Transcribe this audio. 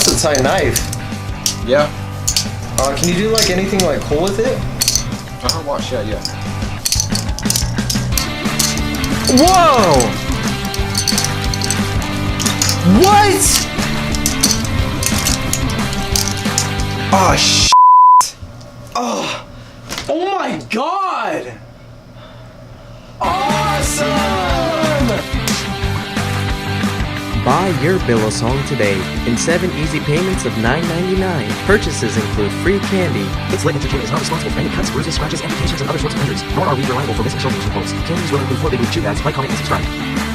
That's a tight knife. Yeah. Can you do like anything like cool with it? Watch, yeah. Whoa! What? Oh shit! Oh my god! Awesome! Buy your Bilasong today in 7 easy payments of $9.99. Purchases include free candy. Its lit entertainment is not responsible for any cuts, bruises, scratches, amputations, and other sorts of injuries, nor are we reliable for missing children's reports. Candies will include 4 big league chew bags. Like, comment, and subscribe.